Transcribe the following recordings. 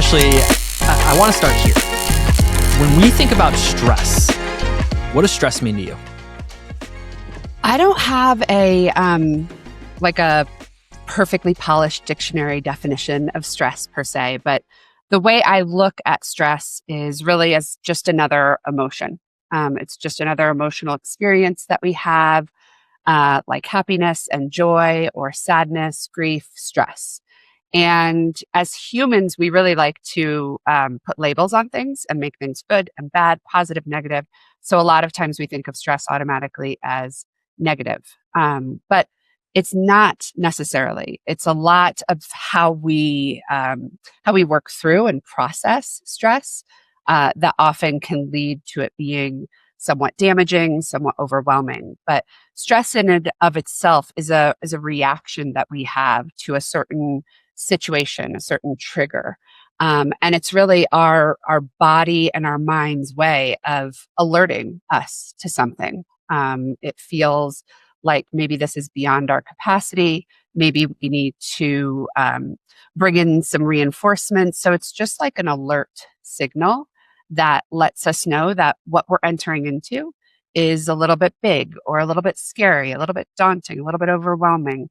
Ashley, I want to start here. When we think about stress, what does stress mean to you? I don't have a perfectly polished dictionary definition of stress per se, but the way I look at stress is really as just another emotion. It's just another emotional experience that we have, like happiness and joy or sadness, grief, stress. And as humans, we really like to put labels on things and make things good and bad, positive, negative. So a lot of times we think of stress automatically as negative. But it's not necessarily. It's a lot of how we work through and process stress that often can lead to it being somewhat damaging, somewhat overwhelming. But stress in and of itself is a reaction that we have to a certain situation, a certain trigger. And it's really our body and our mind's way of alerting us to something. It feels like maybe this is beyond our capacity. Maybe we need to bring in some reinforcements. So it's just like an alert signal that lets us know that what we're entering into is a little bit big or a little bit scary, a little bit daunting, a little bit overwhelming,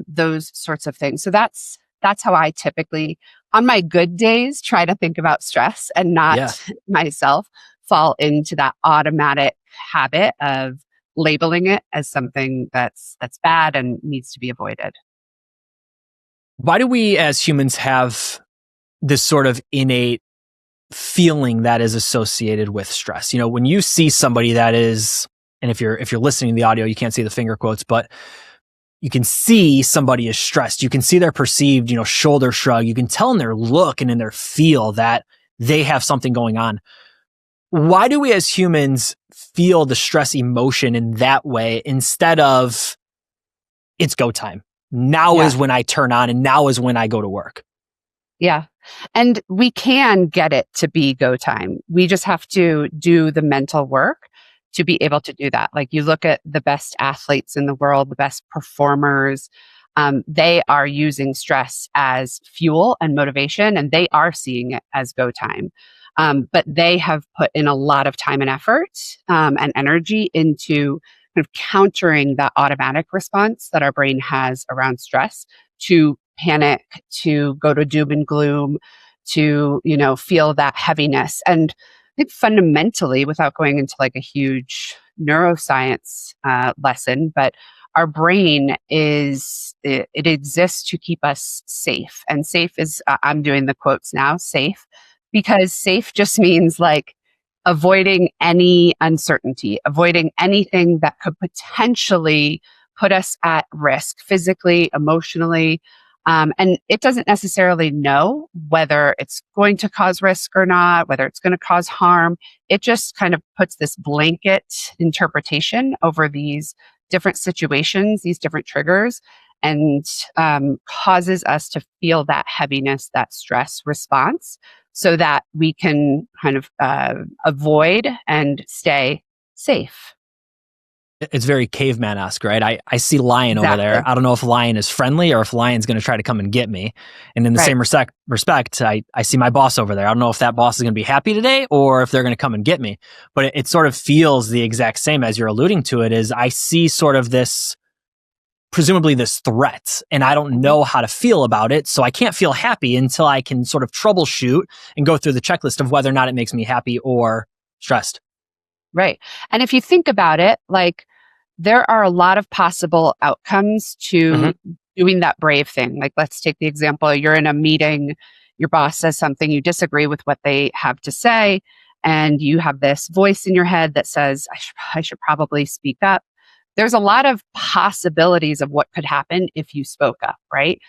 those sorts of things. So that's how I typically, on my good days, try to think about stress and not myself fall into that automatic habit of labeling it as something that's bad and needs to be avoided. Why do we as humans have this sort of innate feeling that is associated with stress? You know, when you see somebody that is, and if you're listening to the audio, you can't see the finger quotes, but you can see somebody is stressed. You can see their perceived, shoulder shrug. You can tell in their look and in their feel that they have something going on. Why do we as humans feel the stress emotion in that way instead of it's go time? Now is when I turn on and now is when I go to work. Yeah. And we can get it to be go time. We just have to do the mental work to be able to do that. Like you look at the best athletes in the world, the best performers, they are using stress as fuel and motivation, and they are seeing it as go time. But they have put in a lot of time and effort and energy into kind of countering that automatic response that our brain has around stress to panic, to go to doom and gloom, to, feel that heaviness. And I think fundamentally, without going into like a huge neuroscience lesson, but our brain it exists to keep us safe. And safe is, I'm doing the quotes now, safe, because safe just means like avoiding any uncertainty, avoiding anything that could potentially put us at risk physically, emotionally. And it doesn't necessarily know whether it's going to cause risk or not, whether it's going to cause harm. It just kind of puts this blanket interpretation over these different situations, these different triggers, and causes us to feel that heaviness, that stress response, so that we can kind of avoid and stay safe. It's very caveman-esque, right? I see lion over there. I don't know if lion is friendly or if lion's going to try to come and get me. And in the same respect, I see my boss over there. I don't know if that boss is going to be happy today or if they're going to come and get me. But it sort of feels the exact same as you're alluding to it, is I see sort of this, presumably this threat, and I don't know how to feel about it. So I can't feel happy until I can sort of troubleshoot and go through the checklist of whether or not it makes me happy or stressed. Right. And if you think about it, like there are a lot of possible outcomes to doing that brave thing. Like let's take the example, you're in a meeting, your boss says something, you disagree with what they have to say, and you have this voice in your head that says, I should probably speak up. There's a lot of possibilities of what could happen if you spoke up, right?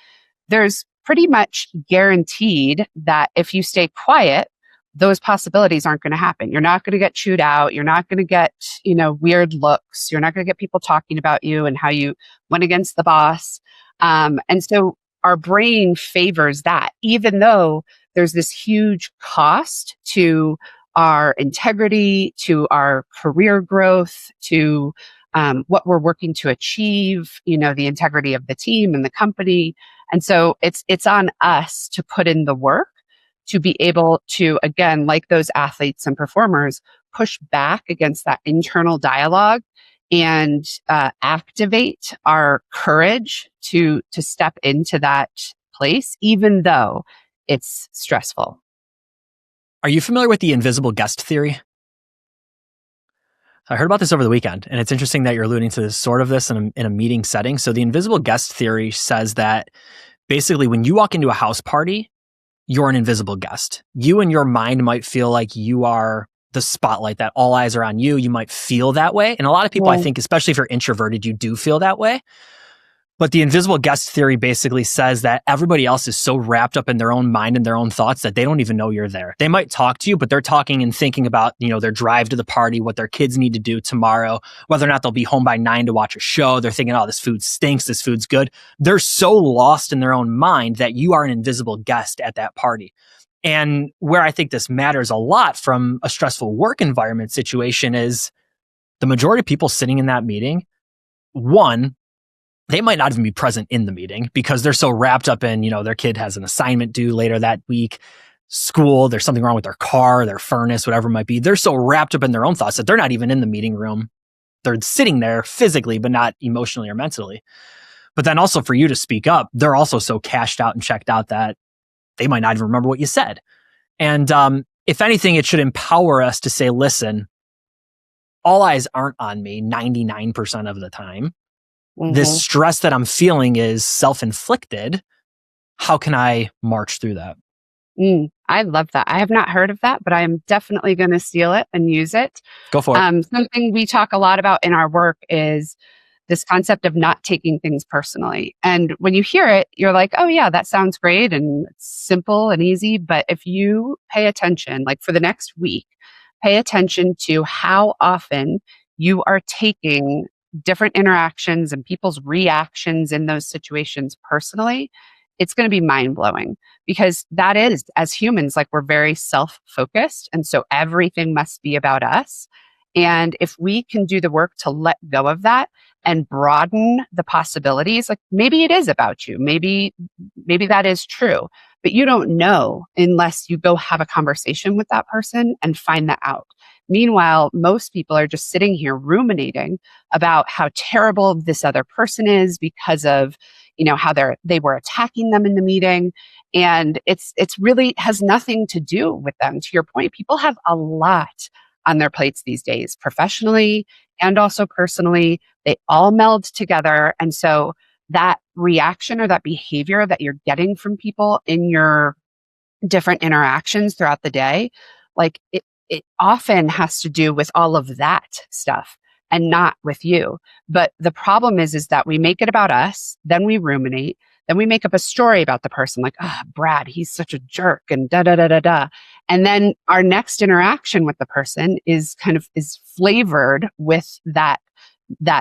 There's pretty much guaranteed that if you stay quiet, those possibilities aren't going to happen. You're not going to get chewed out. You're not going to get, weird looks. You're not going to get people talking about you and how you went against the boss. And so our brain favors that, even though there's this huge cost to our integrity, to our career growth, to what we're working to achieve, the integrity of the team and the company. And so it's on us to put in the work to be able to, again, like those athletes and performers, push back against that internal dialogue and activate our courage to step into that place, even though it's stressful. Are you familiar with the invisible guest theory? I heard about this over the weekend, and it's interesting that you're alluding to this in a meeting setting. So the invisible guest theory says that basically when you walk into a house party, you're an invisible guest. You in your mind might feel like you are the spotlight, that all eyes are on you. You might feel that way. And a lot of people, I think, especially if you're introverted, you do feel that way. But the invisible guest theory basically says that everybody else is so wrapped up in their own mind and their own thoughts that they don't even know you're there. They might talk to you, but they're talking and thinking about, their drive to the party, what their kids need to do tomorrow, whether or not they'll be home by 9 to watch a show. They're thinking, oh, this food stinks. This food's good. They're so lost in their own mind that you are an invisible guest at that party. And where I think this matters a lot from a stressful work environment situation is the majority of people sitting in that meeting, one, they might not even be present in the meeting because they're so wrapped up in, their kid has an assignment due later that week, school, there's something wrong with their car, their furnace, whatever it might be. They're so wrapped up in their own thoughts that they're not even in the meeting room. They're sitting there physically, but not emotionally or mentally. But then also for you to speak up, they're also so cashed out and checked out that they might not even remember what you said. And if anything, it should empower us to say, listen, all eyes aren't on me 99% of the time. This stress that I'm feeling is self-inflicted. How can I march through that? I love that. I have not heard of that, but I am definitely going to steal it and use it. Go for it. Something we talk a lot about in our work is this concept of not taking things personally. And when you hear it, you're like, oh yeah, that sounds great and it's simple and easy. But if you pay attention, like for the next week, pay attention to how often you are taking different interactions and people's reactions in those situations personally, it's going to be mind blowing because that is, as humans, like we're very self-focused. And so everything must be about us. And if we can do the work to let go of that and broaden the possibilities, like maybe it is about you, maybe that is true, but you don't know unless you go have a conversation with that person and find that out. Meanwhile, most people are just sitting here ruminating about how terrible this other person is because of, how they were attacking them in the meeting. And it's really has nothing to do with them. To your point, people have a lot on their plates these days, professionally and also personally. They all meld together. And so that reaction or that behavior that you're getting from people in your different interactions throughout the day, like it often has to do with all of that stuff and not with you. But the problem is that we make it about us, then we ruminate, then we make up a story about the person like, Brad, he's such a jerk and da da da da da. And then our next interaction with the person is flavored with that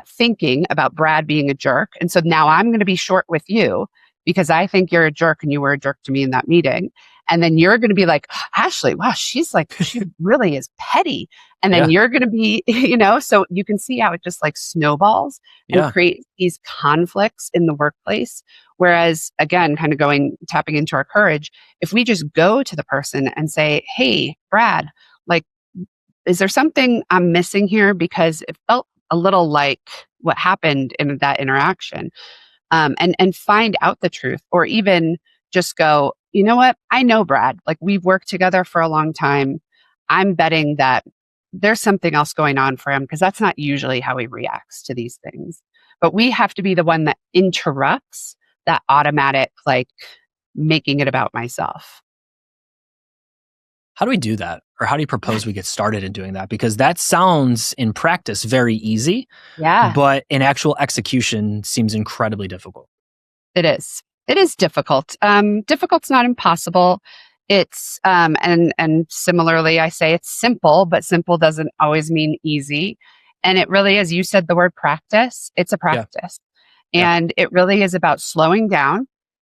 thinking about Brad being a jerk. And so now I'm going to be short with you because I think you're a jerk and you were a jerk to me in that meeting. And then you're going to be like, Ashley, wow, she really is petty. And then you're going to be, so you can see how it just like snowballs and creates these conflicts in the workplace. Whereas again, kind of tapping into our courage, if we just go to the person and say, hey, Brad, like, is there something I'm missing here? Because it felt a little like what happened in that interaction, and find out the truth, or even just go, you know what? I know Brad, like we've worked together for a long time. I'm betting that there's something else going on for him because that's not usually how he reacts to these things. But we have to be the one that interrupts that automatic, like making it about myself. How do we do that? Or how do you propose we get started in doing that? Because that sounds in practice very easy, but in actual execution seems incredibly difficult. It is. It is difficult. Difficult's not impossible. It's, and similarly, I say it's simple, but simple doesn't always mean easy. And it really, as you said, the word practice, it's a practice. And it really is about slowing down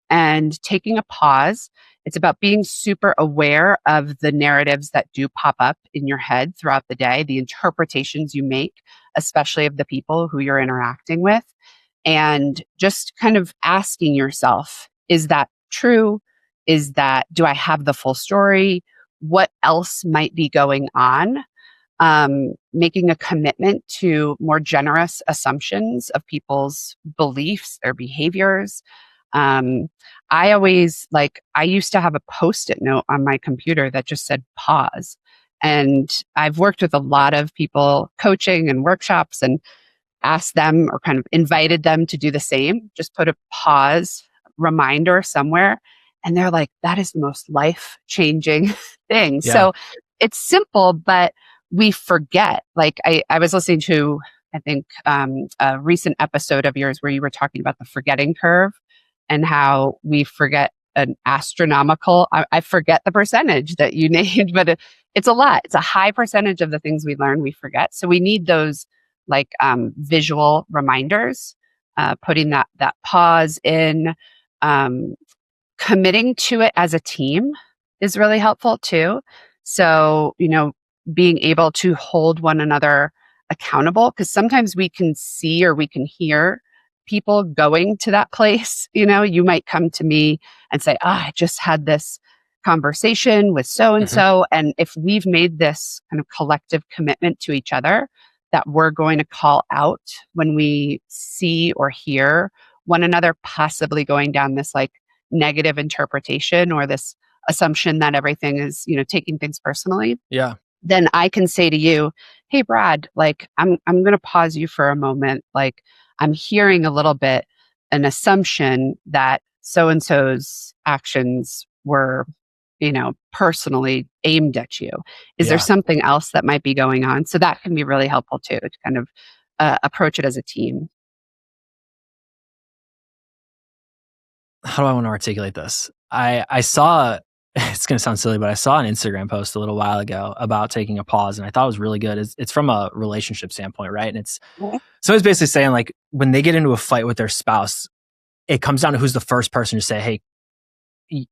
and taking a pause. It's about being super aware of the narratives that do pop up in your head throughout the day, the interpretations you make, especially of the people who you're interacting with. And just kind of asking yourself, is that true? is that, do I have the full story? What else might be going on? Making a commitment to more generous assumptions of people's beliefs or behaviors. I always I used to have a post-it note on my computer that just said pause. And I've worked with a lot of people coaching and workshops and asked them or kind of invited them to do the same. Just put a pause reminder somewhere. And they're like, that is the most life changing thing. Yeah. So it's simple, but we forget. I was listening to, I think, a recent episode of yours where you were talking about the forgetting curve and how we forget an astronomical, I forget the percentage that you named, but it's a lot. It's a high percentage of the things we learn we forget. So we need those visual reminders, putting that pause in, committing to it as a team is really helpful too. So, being able to hold one another accountable, because sometimes we can see or we can hear people going to that place. You might come to me and say, I just had this conversation with so and so. And if we've made this kind of collective commitment to each other that we're going to call out when we see or hear one another possibly going down this negative interpretation or this assumption that everything is, taking things personally. Yeah. Then I can say to you, hey, Brad, I'm going to pause you for a moment. I'm hearing a little bit an assumption that so-and-so's actions were, personally aimed at you. Is there something else that might be going on? So that can be really helpful too, to kind of approach it as a team. How do I want to articulate this? I saw, it's going to sound silly, but I saw an Instagram post a little while ago about taking a pause, and I thought it was really good. It's from a relationship standpoint, right? And so it's basically saying when they get into a fight with their spouse, it comes down to who's the first person to say, hey,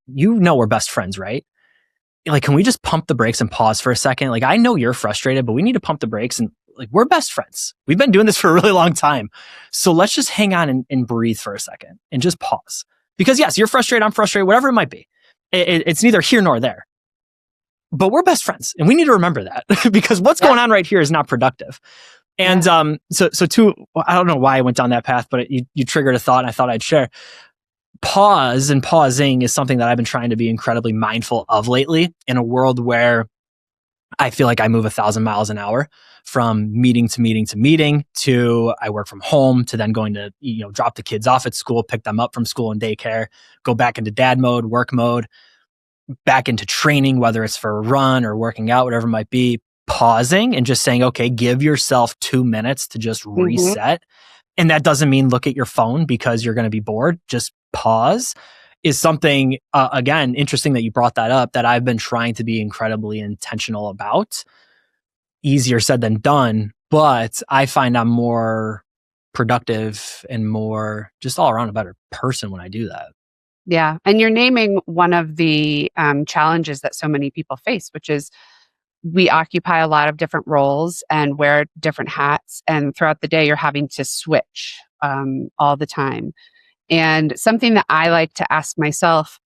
we're best friends, right? Can we just pump the brakes and pause for a second? I know you're frustrated, but we need to pump the brakes and we're best friends. We've been doing this for a really long time. So let's just hang on and breathe for a second and just pause. Because yes, you're frustrated, I'm frustrated, whatever it might be. It's neither here nor there. But we're best friends. And we need to remember that because what's going on right here is not productive. And so I don't know why I went down that path, but you triggered a thought and I thought I'd share. Pause and pausing is something that I've been trying to be incredibly mindful of lately in a world where I feel like I move 1,000 miles an hour from meeting to meeting to meeting to I work from home to then going to, drop the kids off at school, pick them up from school and daycare, go back into dad mode, work mode, back into training, whether it's for a run or working out, whatever it might be, pausing and just saying, okay, give yourself 2 minutes to just reset. And that doesn't mean look at your phone because you're going to be bored. Just pause is something, again, interesting that you brought that up, that I've been trying to be incredibly intentional about. Easier said than done, but I find I'm more productive and more just all around a better person when I do that. Yeah. And you're naming one of the challenges that so many people face, which is we occupy a lot of different roles and wear different hats. And throughout the day, you're having to switch all the time. And something that I like to ask myself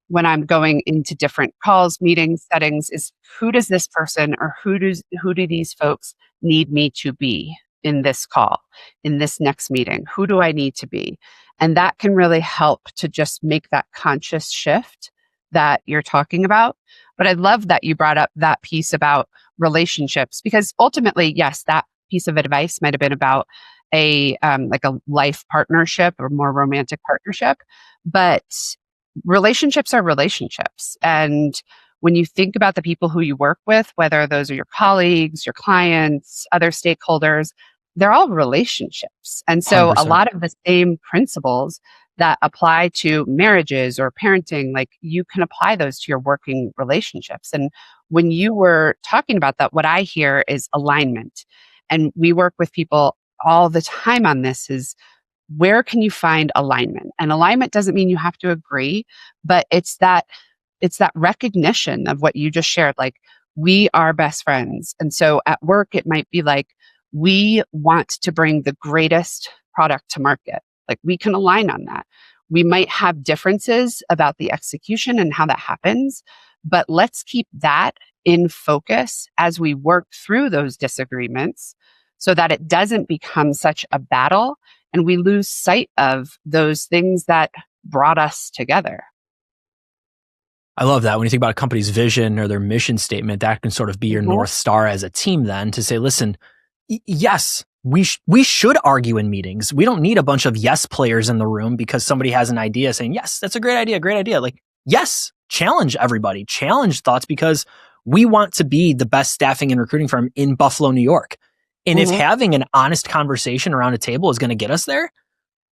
when I'm going into different calls, meetings, settings is who does this person or who do these folks need me to be in this call, in this next meeting? Who do I need to be? And that can really help to just make that conscious shift that you're talking about. But I love that you brought up that piece about relationships, because ultimately, yes, that piece of advice might have been about a life partnership or more romantic partnership, but relationships are relationships. And when you think about the people who you work with, whether those are your colleagues, your clients, other stakeholders, they're all relationships. And so 100%. a lot of the same principles that apply to marriages or parenting, you can apply those to your working relationships. And when you were talking about that, what I hear is alignment. And we work with people all the time on this is where can you find alignment? And alignment doesn't mean you have to agree, but it's that recognition of what you just shared. We are best friends. And so at work, it might be we want to bring the greatest product to market. We can align on that. We might have differences about the execution and how that happens, but let's keep that in focus as we work through those disagreements so that it doesn't become such a battle and we lose sight of those things that brought us together. I love that. When you think about a company's vision or their mission statement, that can sort of be your North Star as a team then to say, listen, yes, we should argue in meetings. We don't need a bunch of yes players in the room because somebody has an idea saying, yes, that's a great idea, great idea. Like, yes, challenge everybody, challenge thoughts because we want to be the best staffing and recruiting firm in Buffalo, New York. And if having an honest conversation around a table is going to get us there,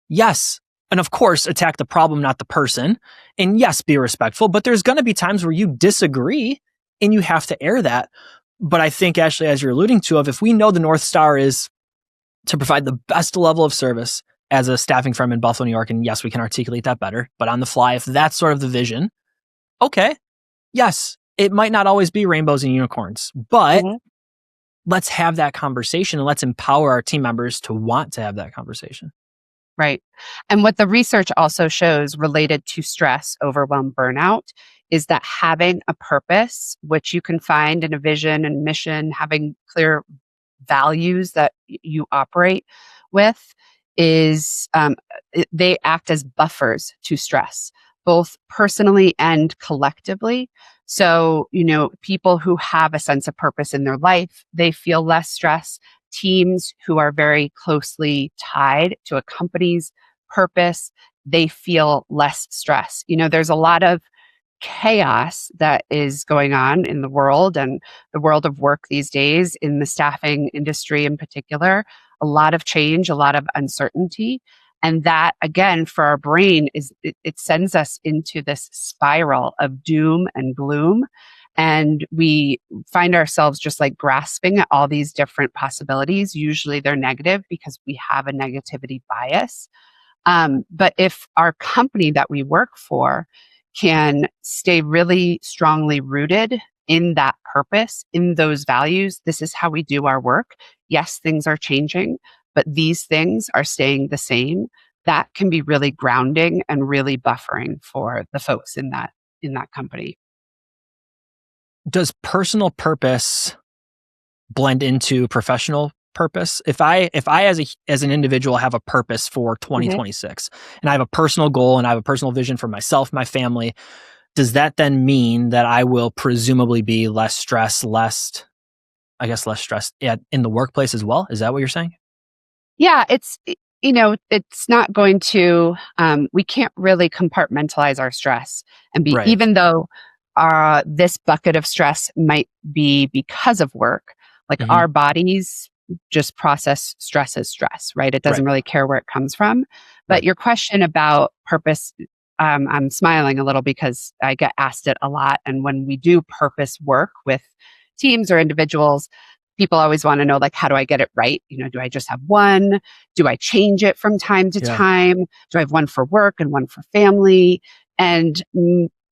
yes. And of course, attack the problem, not the person. And yes, be respectful, but there's going to be times where you disagree and you have to air that. But I think, Ashley, as you're alluding to, if we know the North Star is to provide the best level of service as a staffing firm in Buffalo, New York, and yes, we can articulate that better, but on the fly, if that's sort of the vision, okay, yes, it might not always be rainbows and unicorns, but let's have that conversation and let's empower our team members to want to have that conversation. Right. And what the research also shows related to stress, overwhelm, burnout is that having a purpose, which you can find in a vision and mission, having clear values that you operate with is they act as buffers to stress, both personally and collectively. So, people who have a sense of purpose in their life, they feel less stress. Teams who are very closely tied to a company's purpose, they feel less stress. There's a lot of chaos that is going on in the world and the world of work these days, in the staffing industry in particular. A lot of change, a lot of uncertainty. And that, again, for our brain, it sends us into this spiral of doom and gloom. And we find ourselves just like grasping at all these different possibilities. Usually they're negative because we have a negativity bias. But if our company that we work for can stay really strongly rooted in that purpose, in those values, this is how we do our work. Yes, things are changing, but these things are staying the same. That can be really grounding and really buffering for the folks in that company. Does personal purpose blend into professional purpose? If I as an individual have a purpose for 2026 and I have a personal goal and I have a personal vision for myself, my family, does that then mean that I will presumably be less stressed in the workplace as well? Is that what you're saying? Yeah, it's not going to, we can't really compartmentalize our stress and be, Right. even though this bucket of stress might be because of work, like our bodies just process stress as stress, right? It doesn't really care where it comes from. But your question about purpose, I'm smiling a little because I get asked it a lot. And when we do purpose work with teams or individuals, people always want to know, like, how do I get it right? Do I just have one? Do I change it from time to time? Do I have one for work and one for family? And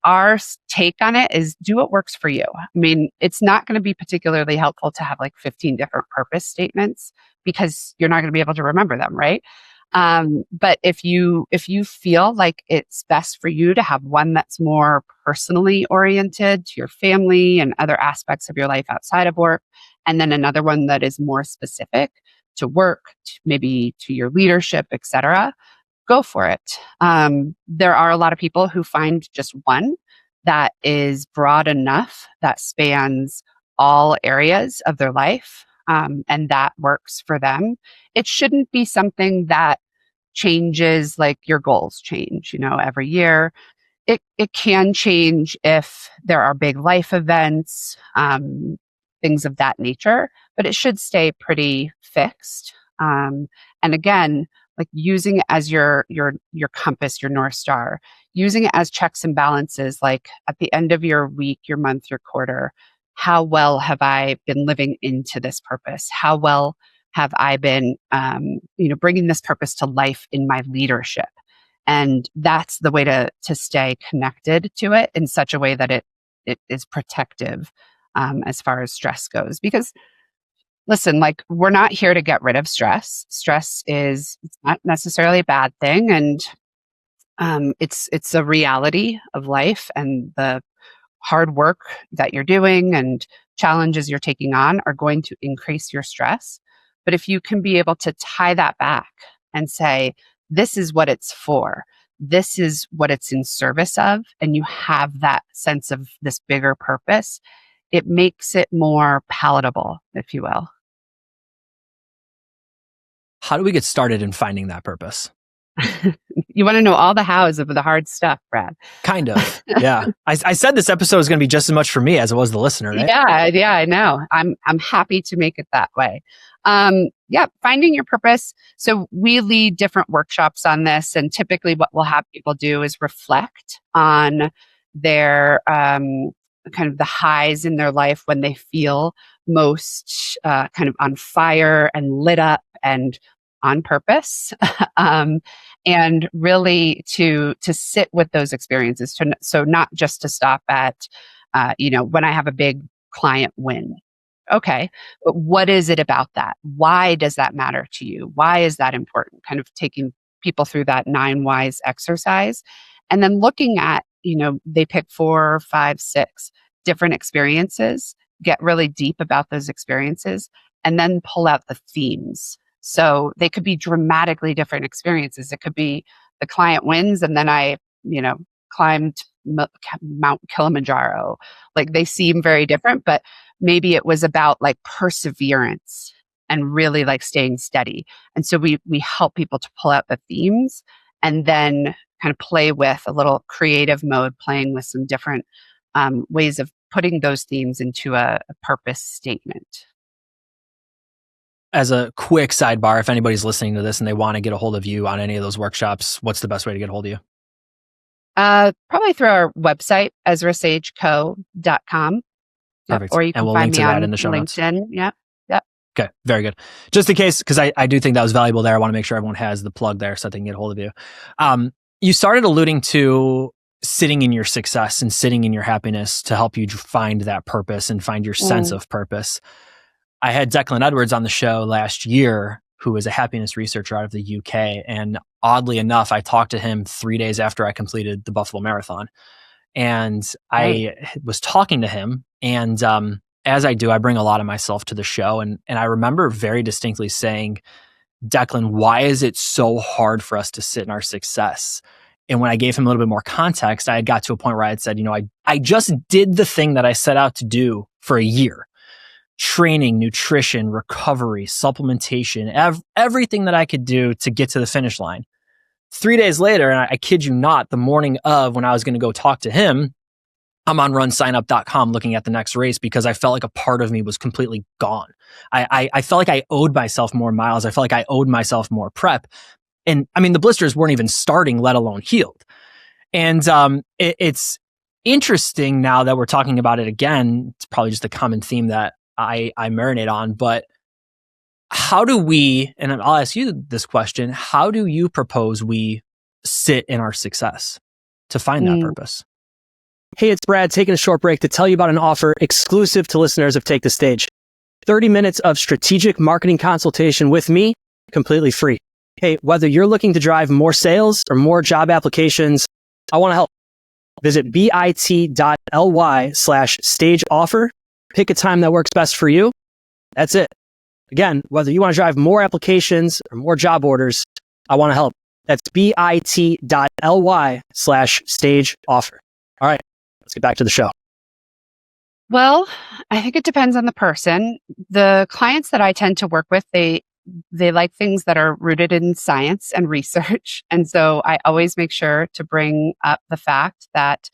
our take on it is do what works for you. I mean, it's not going to be particularly helpful to have like 15 different purpose statements because you're not going to be able to remember them, right? But if you feel like it's best for you to have one that's more personally oriented to your family and other aspects of your life outside of work, and then another one that is more specific to work, maybe to your leadership, etc., go for it. There are a lot of people who find just one that is broad enough that spans all areas of their life, and that works for them. It shouldn't be something that changes like your goals change, every year. It can change if there are big life events, things of that nature, but it should stay pretty fixed. And again, like using it as your compass, your North Star, using it as checks and balances, like at the end of your week, your month, your quarter, how well have I been living into this purpose? How well have I been, bringing this purpose to life in my leadership? And that's the way to stay connected to it in such a way that it is protective as far as stress goes. Because listen, like, we're not here to get rid of stress. Stress it's not necessarily a bad thing. And It's a reality of life, and the hard work that you're doing and challenges you're taking on are going to increase your stress. But if you can be able to tie that back and say, this is what it's for, this is what it's in service of, and you have that sense of this bigger purpose, it makes it more palatable, if you will. How do we get started in finding that purpose? You want to know all the hows of the hard stuff, Brad. Kind of. Yeah. I said this episode is going to be just as much for me as it was the listener, right? Yeah, I know. I'm happy to make it that way. Finding your purpose. So we lead different workshops on this, and typically what we'll have people do is reflect on their kind of the highs in their life when they feel most kind of on fire and lit up and on purpose. And really to sit with those experiences. So not just to stop at, when I have a big client win. Okay, but what is it about that? Why does that matter to you? Why is that important? Kind of taking people through that 9 whys exercise, and then looking at, they pick 4, 5, 6 different experiences, get really deep about those experiences, and then pull out the themes. So they could be dramatically different experiences. It could be the client wins and then I, climbed Mount Kilimanjaro. Like they seem very different, but maybe it was about like perseverance and really like staying steady. And so we help people to pull out the themes and then kind of play with a little creative mode, playing with some different ways of putting those themes into a purpose statement. As a quick sidebar, if anybody's listening to this and they want to get a hold of you on any of those workshops, what's the best way to get a hold of you? Probably through our website, EzraSageCo.com. Perfect. Or you can we'll find link me to that on in the show notes. LinkedIn. Yep. Okay, very good. Just in case, because I do think that was valuable there. I want to make sure everyone has the plug there so they can get a hold of you. You started alluding to sitting in your success and sitting in your happiness to help you find that purpose and find your sense of purpose. I had Declan Edwards on the show last year, who is a happiness researcher out of the UK. And oddly enough, I talked to him 3 days after I completed the Buffalo Marathon. And I was talking to him, and as I do, I bring a lot of myself to the show. And I remember very distinctly saying, Declan, why is it so hard for us to sit in our success? And when I gave him a little bit more context, I had got to a point where I had said, I just did the thing that I set out to do for a year. Training, nutrition, recovery, supplementation, everything that I could do to get to the finish line. 3 days later, and I kid you not, the morning of when I was going to go talk to him, I'm on runsignup.com looking at the next race because I felt like a part of me was completely gone. I felt like I owed myself more miles. I felt like I owed myself more prep. And I mean, the blisters weren't even starting, let alone healed. And it's interesting now that we're talking about it again. It's probably just a common theme that I marinate on, but how do we, and I'll ask you this question, how do you propose we sit in our success to find that purpose? Hey, it's Brad taking a short break to tell you about an offer exclusive to listeners of Take the Stage. 30 minutes of strategic marketing consultation with me, completely free. Hey, whether you're looking to drive more sales or more job applications, I want to help. Visit bit.ly/stage offer. Pick a time that works best for you. That's it. Again, whether you want to drive more applications or more job orders, I want to help. That's bit.ly/stage offer. All right, let's get back to the show. Well, I think it depends on the person. The clients that I tend to work with, they like things that are rooted in science and research. And so I always make sure to bring up the fact that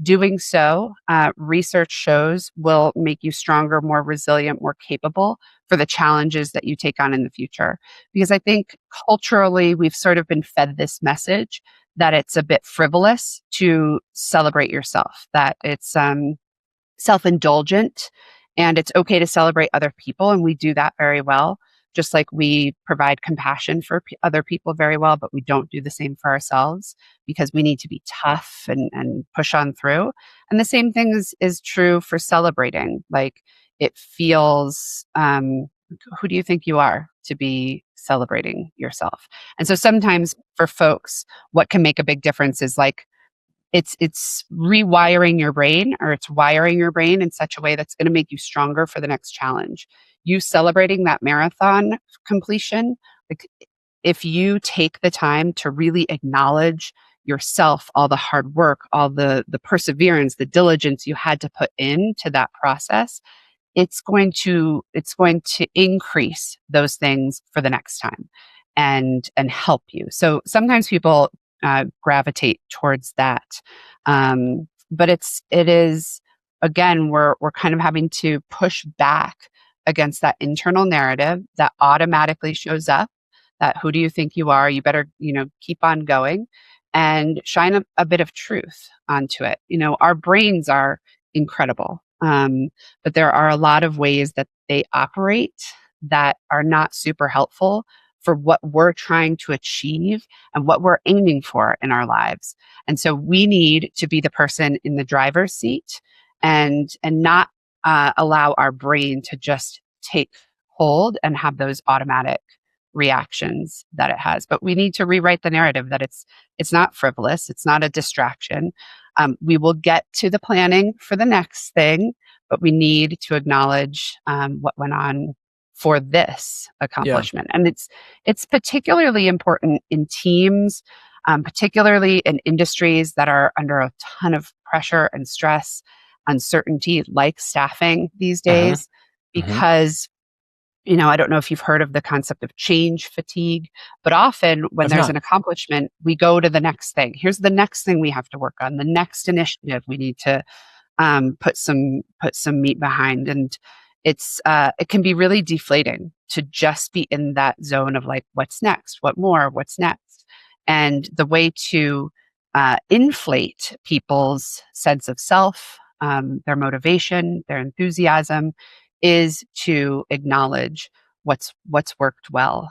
doing so, research shows, will make you stronger, more resilient, more capable for the challenges that you take on in the future. Because I think culturally, we've sort of been fed this message that it's a bit frivolous to celebrate yourself, that it's self-indulgent and it's okay to celebrate other people. And we do that very well, just like we provide compassion for other people very well, but we don't do the same for ourselves because we need to be tough and push on through. And the same thing is true for celebrating. Like it feels who do you think you are to be celebrating yourself? And so sometimes for folks, what can make a big difference is like, it's rewiring your brain, or it's wiring your brain in such a way that's going to make you stronger for the next challenge. You celebrating that marathon completion, like if you take the time to really acknowledge yourself, all the hard work, all the perseverance, the diligence you had to put into that process, it's going to increase those things for the next time and help you. So sometimes people gravitate towards that, but it is, again, we're kind of having to push back against that internal narrative that automatically shows up, that who do you think you are, you better keep on going, and shine a bit of truth onto it. Our brains are incredible, but there are a lot of ways that they operate that are not super helpful for what we're trying to achieve and what we're aiming for in our lives. And so we need to be the person in the driver's seat and not allow our brain to just take hold and have those automatic reactions that it has. But we need to rewrite the narrative that it's not frivolous, it's not a distraction. We will get to the planning for the next thing, but we need to acknowledge what went on for this accomplishment. Yeah. And it's particularly important in teams, particularly in industries that are under a ton of pressure and stress, uncertainty, like staffing these days, because I don't know if you've heard of the concept of change fatigue, but often when there's an accomplishment, we go to the next thing. Here's the next thing we have to work on, the next initiative we need to put some meat behind. And it can be really deflating to just be in that zone of like, what's next? What more? What's next? And the way to inflate people's sense of self, their motivation, their enthusiasm, is to acknowledge what's worked well.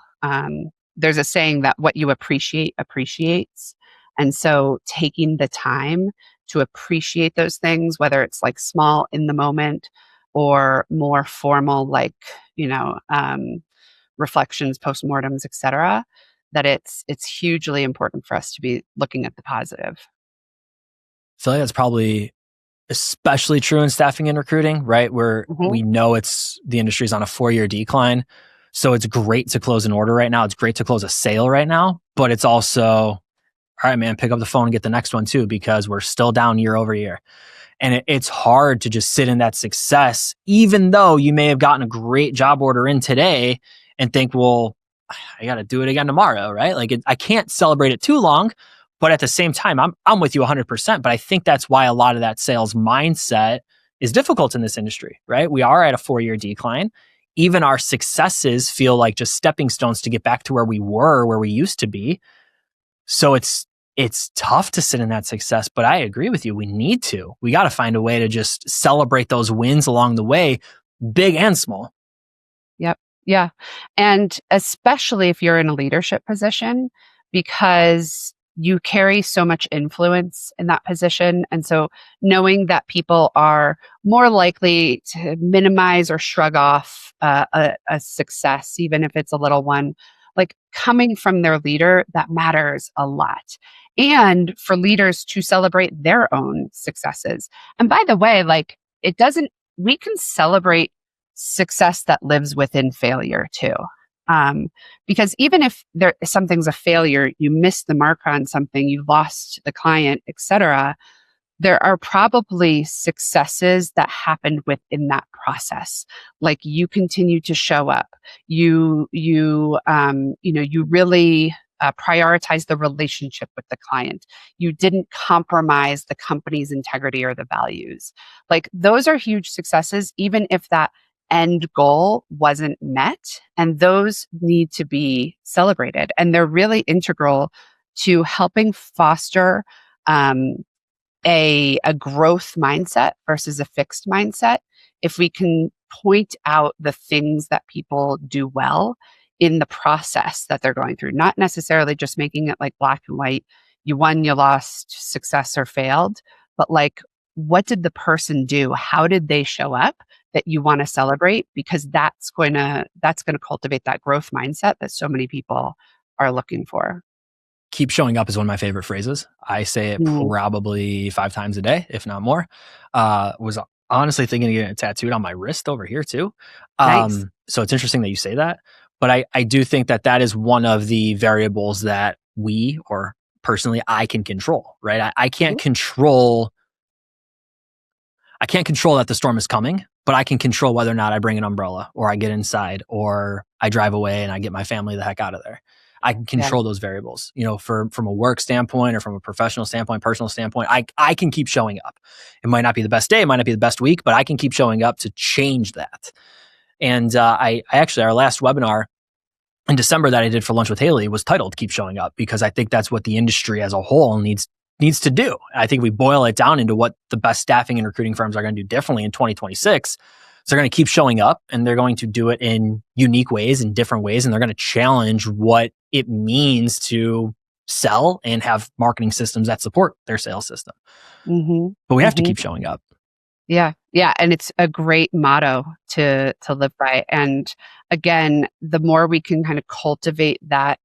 There's a saying that what you appreciate appreciates. And so taking the time to appreciate those things, whether it's like small in the moment or more formal, like, reflections, postmortems, etc., that it's hugely important for us to be looking at the positive. I feel like that's probably especially true in staffing and recruiting, right? Where we know the industry's on a 4-year decline. So it's great to close an order right now. It's great to close a sale right now, but it's also, all right, man, pick up the phone and get the next one too, because we're still down year over year. And it's hard to just sit in that success, even though you may have gotten a great job order in today and think, well, I got to do it again tomorrow, right? Like I can't celebrate it too long. But at the same time, I'm with you 100%. But I think that's why a lot of that sales mindset is difficult in this industry, right? We are at a 4-year decline. Even our successes feel like just stepping stones to get back to where we were, where we used to be. So it's tough to sit in that success. But I agree with you. We got to find a way to just celebrate those wins along the way, big and small. Yep. Yeah. And especially if you're in a leadership position, because you carry so much influence in that position. And so knowing that people are more likely to minimize or shrug off a success, even if it's a little one, like coming from their leader, that matters a lot. And for leaders to celebrate their own successes. And by the way, like we can celebrate success that lives within failure too. Because even if something's a failure, you missed the mark on something, you lost the client, etc., there are probably successes that happened within that process. Like you continue to show up, you really prioritize the relationship with the client. You didn't compromise the company's integrity or the values. Like those are huge successes, even if that end goal wasn't met, and those need to be celebrated. And they're really integral to helping foster a growth mindset versus a fixed mindset. If we can point out the things that people do well in the process that they're going through, not necessarily just making it like black and white, you won, you lost, success or failed, but like, what did the person do? How did they show up that you want to celebrate, because that's going to cultivate that growth mindset that so many people are looking for. Keep showing up is one of my favorite phrases. I say it probably 5 times a day, if not more. Was honestly thinking of getting it tattooed on my wrist over here too. Nice. So it's interesting that you say that. But I do think that is one of the variables that we, or personally, I can control, right? I can't control that the storm is coming, but I can control whether or not I bring an umbrella, or I get inside, or I drive away and I get my family the heck out of there. I can control those variables, from a work standpoint, or from a professional standpoint, personal standpoint. I can keep showing up. It might not be the best day, it might not be the best week, but I can keep showing up to change that. And I actually, our last webinar in December that I did for Lunch with Haley was titled "Keep Showing Up," because I think that's what the industry as a whole needs to do. I think we boil it down into what the best staffing and recruiting firms are going to do differently in 2026. So they're going to keep showing up, and they're going to do it in unique ways, in different ways, and they're going to challenge what it means to sell and have marketing systems that support their sales system. But we have to keep showing up. Yeah. Yeah. And it's a great motto to live by. And again, the more we can kind of cultivate that,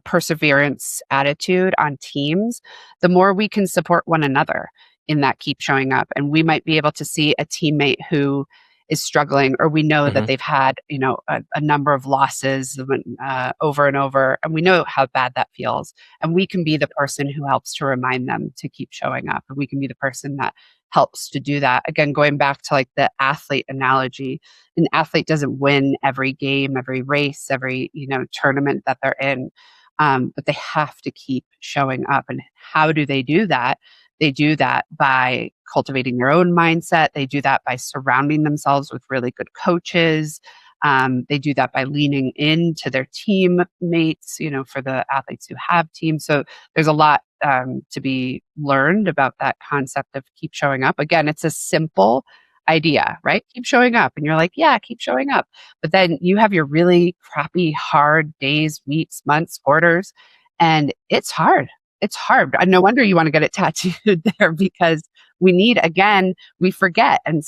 perseverance attitude on teams, the more we can support one another in that keep showing up. And we might be able to see a teammate who is struggling, or we know that they've had, a number of losses over and over, and we know how bad that feels. And we can be the person who helps to remind them to keep showing up. And we can be the person that helps to do that. Again, going back to like the athlete analogy, an athlete doesn't win every game, every race, every, tournament that they're in. But they have to keep showing up. And how do they do that? They do that by cultivating their own mindset. They do that by surrounding themselves with really good coaches. They do that by leaning into their teammates, for the athletes who have teams. So there's a lot to be learned about that concept of keep showing up. Again, it's a simple idea, right? Keep showing up. And you're like, yeah, keep showing up. But then you have your really crappy, hard days, weeks, months, quarters, and it's hard. It's hard. And no wonder you want to get it tattooed there, because we forget. And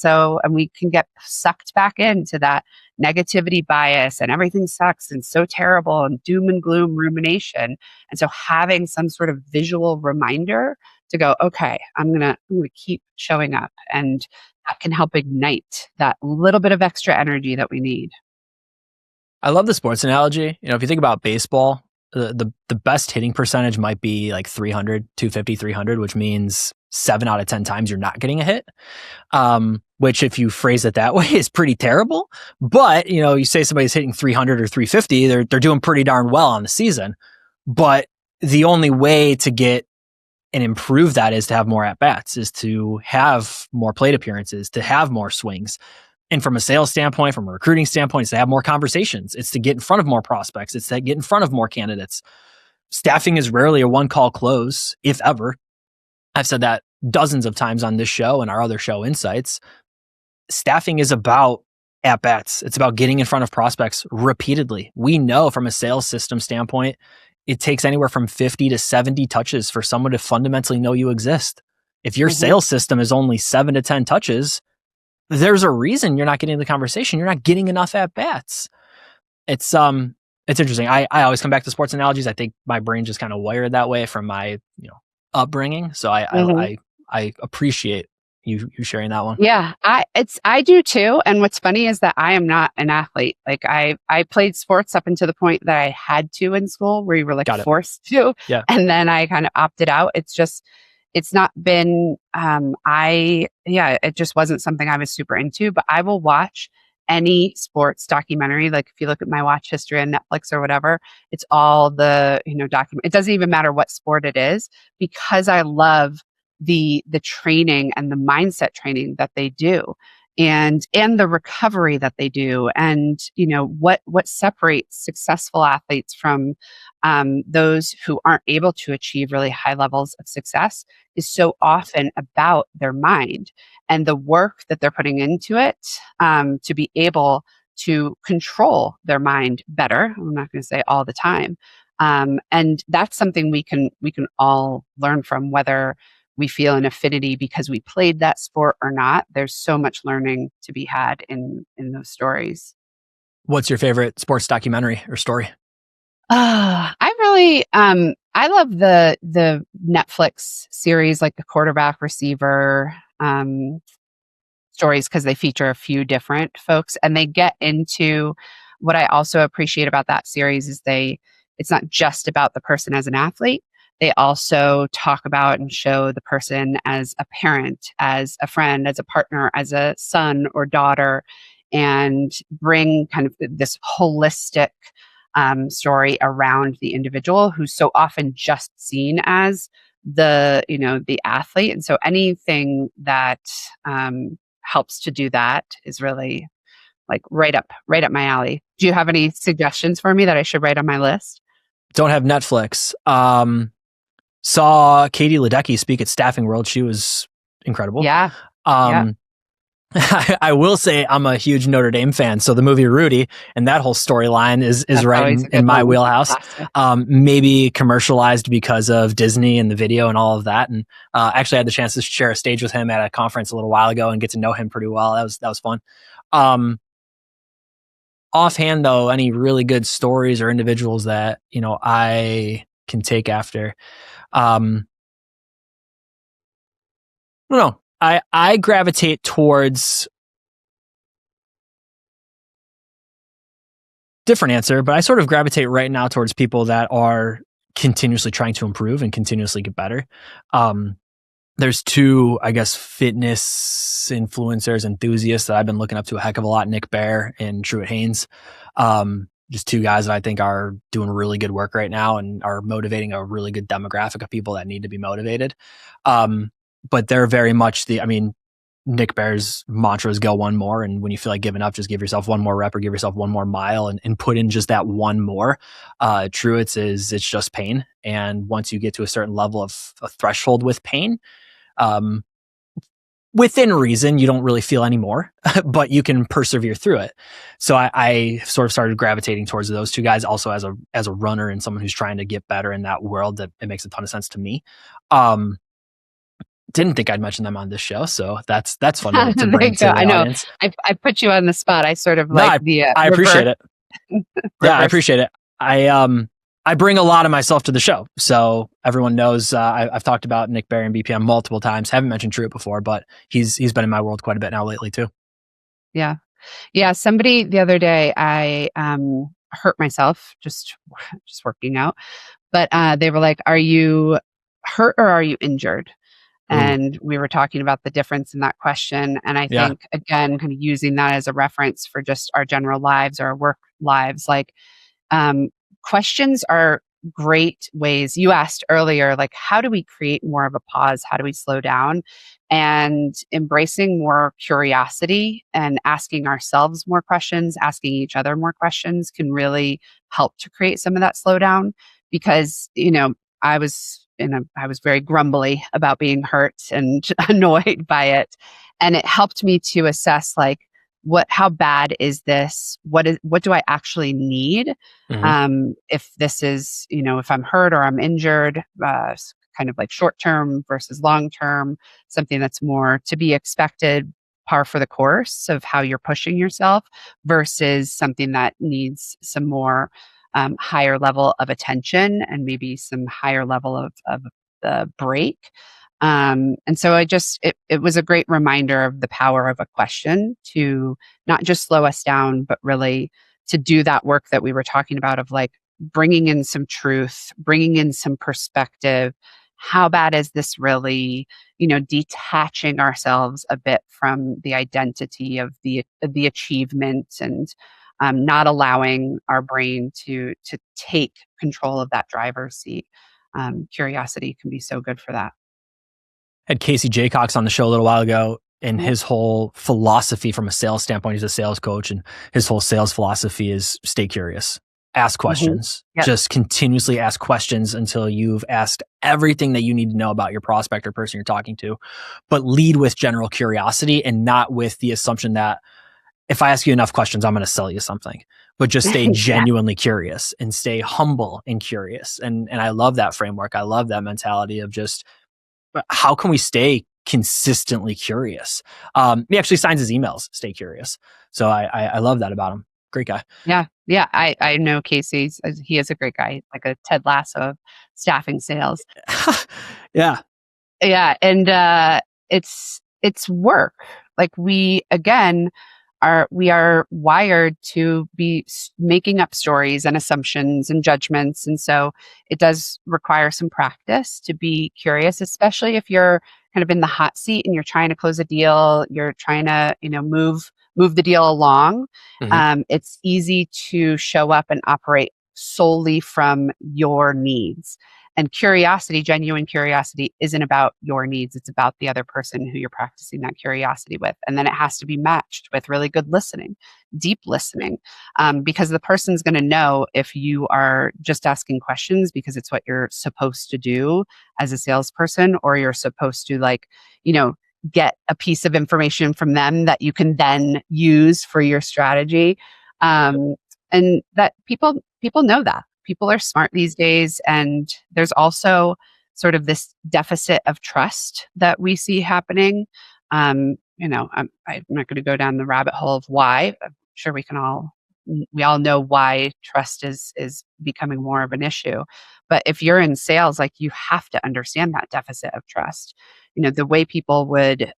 we can get sucked back into that negativity bias, and everything sucks and so terrible, and doom and gloom rumination. And so having some sort of visual reminder to go, okay, I'm going to keep showing up, and that can help ignite that little bit of extra energy that we need. I love the sports analogy. If you think about baseball, the best hitting percentage might be like 300, 250, 300, which means 7 out of 10 times you're not getting a hit. Which, if you phrase it that way, is pretty terrible. But, you say somebody's hitting 300 or 350, they're doing pretty darn well on the season. But the only way to get and improve that is to have more at-bats, is to have more plate appearances, to have more swings. And from a sales standpoint, from a recruiting standpoint, it's to have more conversations. It's to get in front of more prospects. It's to get in front of more candidates. Staffing is rarely a one-call close, if ever. I've said that dozens of times on this show and our other show, Insights. Staffing is about at-bats. It's about getting in front of prospects repeatedly. We know from a sales system standpoint, it takes anywhere from 50 to 70 touches for someone to fundamentally know you exist. If your sales system is only 7 to 10 touches, there's a reason you're not getting the conversation. You're not getting enough at-bats. It's interesting. I always come back to sports analogies. I think my brain just kind of wired that way from my upbringing. So I appreciate you sharing that one. Yeah, I do too. And what's funny is that I am not an athlete. Like I played sports up until the point that I had to in school, where you were forced to. Yeah. And then I kind of opted out. It's not been, it just wasn't something I was super into, but I will watch any sports documentary. Like if you look at my watch history on Netflix or whatever, it's all the, document. It doesn't even matter what sport it is, because I love the training and the mindset training that they do, and the recovery that they do. And, what separates successful athletes from those who aren't able to achieve really high levels of success is so often about their mind and the work that they're putting into it to be able to control their mind better. I'm not going to say all the time. And that's something we can all learn from, whether we feel an affinity because we played that sport or not. There's so much learning to be had in those stories. What's your favorite sports documentary or story? I really, I love the Netflix series, like the quarterback receiver stories, because they feature a few different folks, and they get into what I also appreciate about that series is it's not just about the person as an athlete. They also talk about and show the person as a parent, as a friend, as a partner, as a son or daughter, and bring kind of this holistic story around the individual who's so often just seen as the athlete. And so anything that helps to do that is really like right up my alley. Do you have any suggestions for me that I should write on my list? Don't have Netflix. Saw Katie Ledecky speak at Staffing World. She was incredible. Yeah. I will say I'm a huge Notre Dame fan, so the movie Rudy and that whole storyline is right in my wheelhouse. Maybe commercialized because of Disney and the video and all of that. And actually had the chance to share a stage with him at a conference a little while ago and get to know him pretty well. That was fun. Offhand, though, any really good stories or individuals that I can take after. I don't know. I gravitate towards different answer, but I sort of gravitate right now towards people that are continuously trying to improve and continuously get better. There's two, I guess, fitness influencers, enthusiasts that I've been looking up to a heck of a lot, Nick Bare and Truett Haynes. Just two guys that I think are doing really good work right now and are motivating a really good demographic of people that need to be motivated. But they're very much Nick Bare's mantra is go one more. And when you feel like giving up, just give yourself one more rep or give yourself one more mile and put in just that one more. Truett's it's just pain. And once you get to a certain level of a threshold with pain, within reason, you don't really feel anymore, but you can persevere through it. So I sort of started gravitating towards those two guys also as a runner and someone who's trying to get better in that world. That it makes a ton of sense to me. Didn't think I'd mention them on this show, so that's fun to bring to the audience. I put you on the spot. I sort of I appreciate it. Yeah, I appreciate it. I bring a lot of myself to the show, so everyone knows I've talked about Nick Bare and BPM multiple times. Haven't mentioned Truett before, but he's been in my world quite a bit now lately too. Yeah. Somebody the other day, I hurt myself just working out, but they were like, "Are you hurt or are you injured?" And we were talking about the difference in that question. And I think, again, kind of using that as a reference for just our general lives or our work lives, like questions are great ways. You asked earlier, like, how do we create more of a pause? How do we slow down? And embracing more curiosity and asking ourselves more questions, asking each other more questions can really help to create some of that slowdown. Because, I was very grumbly about being hurt and annoyed by it. And it helped me to assess like, how bad is this? What do I actually need? Mm-hmm. If this is, if I'm hurt or I'm injured, kind of like short term versus long term, something that's more to be expected, par for the course of how you're pushing yourself versus something that needs some more higher level of attention and maybe some higher level of the break. And so it was a great reminder of the power of a question to not just slow us down, but really to do that work that we were talking about of like bringing in some truth, bringing in some perspective. How bad is this really? Detaching ourselves a bit from the identity of the achievement and not allowing our brain to take control of that driver's seat. Curiosity can be so good for that. Had Casey Jaycox on the show a little while ago, and his whole philosophy from a sales standpoint, he's a sales coach, and his whole sales philosophy is stay curious, ask questions, just continuously ask questions until you've asked everything that you need to know about your prospect or person you're talking to, but lead with general curiosity and not with the assumption that if I ask you enough questions, I'm going to sell you something, but just stay genuinely curious and stay humble and curious. And I love that framework. I love that mentality of just how can we stay consistently curious? He actually signs his emails, stay curious. So I love that about him. Great guy. Yeah. Yeah. I know Casey. He is a great guy, like a Ted Lasso of staffing sales. Yeah. Yeah. And it's work. Like we are wired to be making up stories and assumptions and judgments. And so it does require some practice to be curious, especially if you're kind of in the hot seat and you're trying to close a deal, you're trying to, move the deal along. It's easy to show up and operate solely from your needs. And curiosity, genuine curiosity, isn't about your needs. It's about the other person who you're practicing that curiosity with. And then it has to be matched with really good listening, deep listening, because the person's going to know if you are just asking questions because it's what you're supposed to do as a salesperson, or you're supposed to get a piece of information from them that you can then use for your strategy. And that people know that. People are smart these days. And there's also sort of this deficit of trust that we see happening. I'm not going to go down the rabbit hole of why. I'm sure we all know why trust is becoming more of an issue. But if you're in sales, like, you have to understand that deficit of trust. The way people would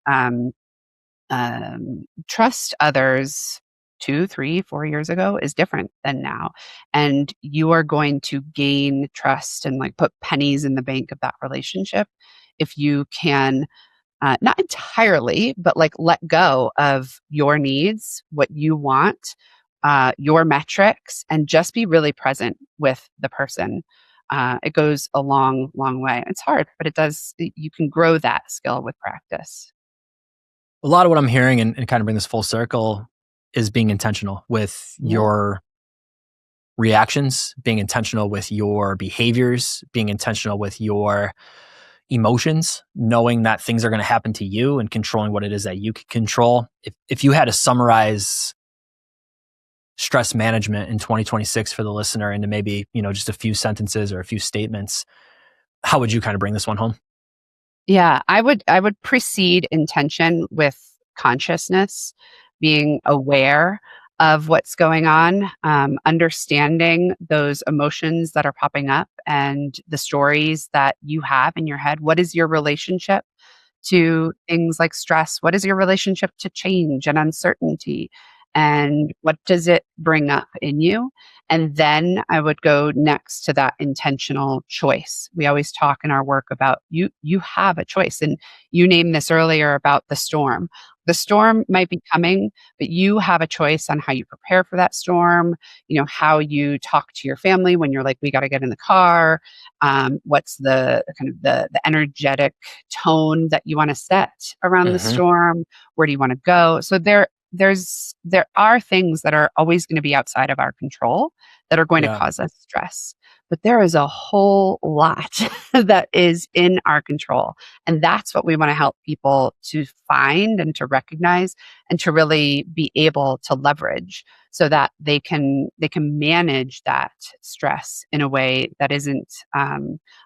trust others 2, 3, 4 years ago is different than now. And you are going to gain trust and put pennies in the bank of that relationship if you can not entirely, but let go of your needs, what you want, your metrics, and just be really present with the person. It goes a long, long way. It's hard, but you can grow that skill with practice. A lot of what I'm hearing, and kind of bring this full circle, is being intentional with your reactions, being intentional with your behaviors, being intentional with your emotions, knowing that things are going to happen to you and controlling what it is that you can control. If you had to summarize stress management in 2026 for the listener into maybe, just a few sentences or a few statements, how would you kind of bring this one home? Yeah, I would precede intention with consciousness, being aware of what's going on, understanding those emotions that are popping up and the stories that you have in your head. What is your relationship to things like stress? What is your relationship to change and uncertainty? And what does it bring up in you? And then I would go next to that intentional choice. We always talk in our work about you have a choice. And you named this earlier about the storm. The storm might be coming, but you have a choice on how you prepare for that storm, how you talk to your family when you're like, we got to get in the car. What's the kind of the energetic tone that you want to set around the storm? Where do you want to go? So there are things that are always going to be outside of our control that are going to cause us stress. But there is a whole lot that is in our control. And that's what we want to help people to find and to recognize and to really be able to leverage so that they can manage that stress in a way that isn't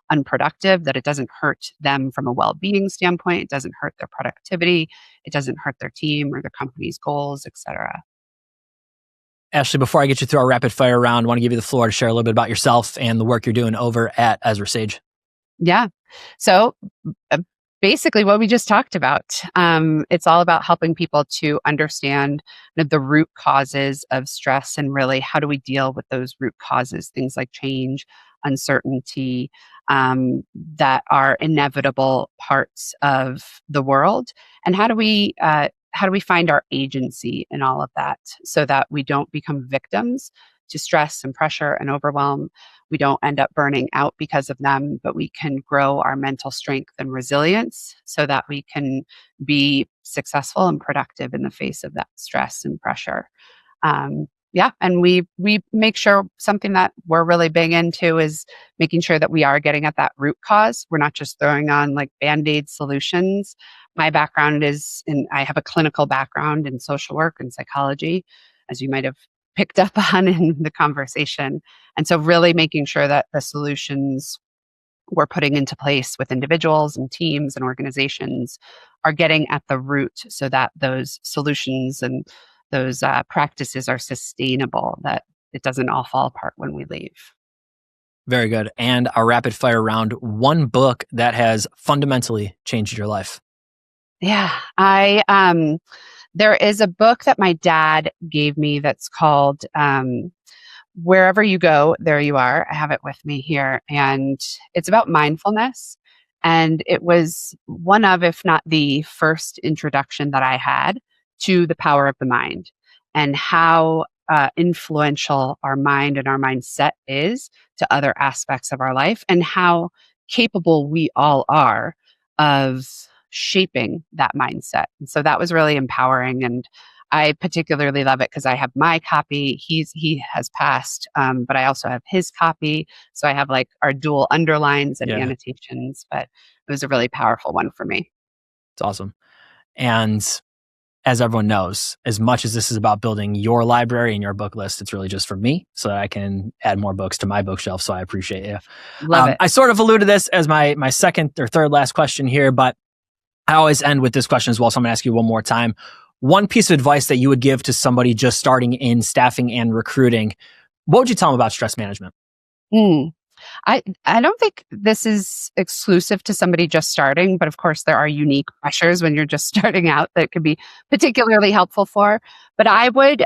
unproductive, that it doesn't hurt them from a well-being standpoint, it doesn't hurt their productivity, it doesn't hurt their team or their company's goals, etc. Ashley, before I get you through our rapid fire round, I want to give you the floor to share a little bit about yourself and the work you're doing over at EzraSage. Yeah. So basically what we just talked about, it's all about helping people to understand the root causes of stress and really how do we deal with those root causes, things like change, uncertainty, that are inevitable parts of the world. And how do we find our agency in all of that so that we don't become victims to stress and pressure and overwhelm? We don't end up burning out because of them, but we can grow our mental strength and resilience so that we can be successful and productive in the face of that stress and pressure. And we make sure something that we're really big into is making sure that we are getting at that root cause. We're not just throwing on Band-Aid solutions. My background I have a clinical background in social work and psychology, as you might have picked up on in the conversation. And so really making sure that the solutions we're putting into place with individuals and teams and organizations are getting at the root so that those solutions and those practices are sustainable, that it doesn't all fall apart when we leave. Very good. And our rapid fire round, one book that has fundamentally changed your life. Yeah, there is a book that my dad gave me that's called Wherever You Go, There You Are. I have it with me here. And it's about mindfulness. And it was one of, if not the first introduction that I had to the power of the mind and how influential our mind and our mindset is to other aspects of our life, and how capable we all are of shaping that mindset. And so that was really empowering. And I particularly love it because I have my copy. He has passed, but I also have his copy. So I have like our dual underlines and annotations, but it was a really powerful one for me. It's awesome. And as everyone knows, as much as this is about building your library and your book list, it's really just for me so that I can add more books to my bookshelf. So I appreciate you. Love it. I sort of alluded to this as my second or third last question here, but I always end with this question as well. So I'm going to ask you one more time. One piece of advice that you would give to somebody just starting in staffing and recruiting, what would you tell them about stress management? I don't think this is exclusive to somebody just starting, but of course there are unique pressures when you're just starting out that could be particularly helpful for. But I would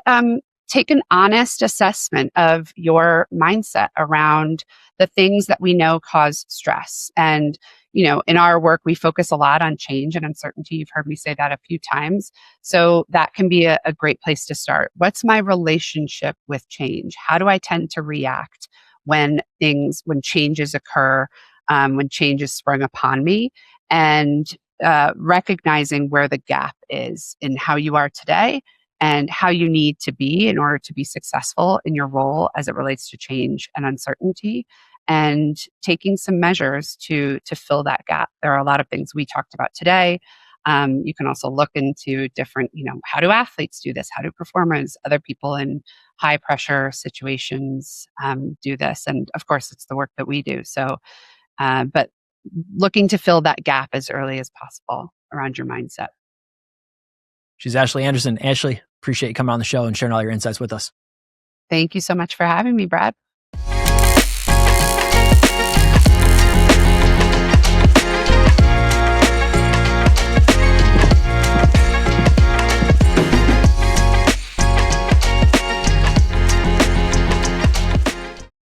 take an honest assessment of your mindset around the things that we know cause stress. And, you know, in our work, we focus a lot on change and uncertainty. You've heard me say that a few times. So that can be a great place to start. What's my relationship with change? How do I tend to react when changes occur, when change is sprung upon me, and recognizing where the gap is in how you are today and how you need to be in order to be successful in your role as it relates to change and uncertainty, and taking some measures to fill that gap. There are a lot of things we talked about today. You can also look into different, how do athletes do this? How do performers, other people in high pressure situations do this? And of course, it's the work that we do. So, but looking to fill that gap as early as possible around your mindset. She's Ashley Andersen. Ashley, appreciate you coming on the show and sharing all your insights with us. Thank you so much for having me, Brad.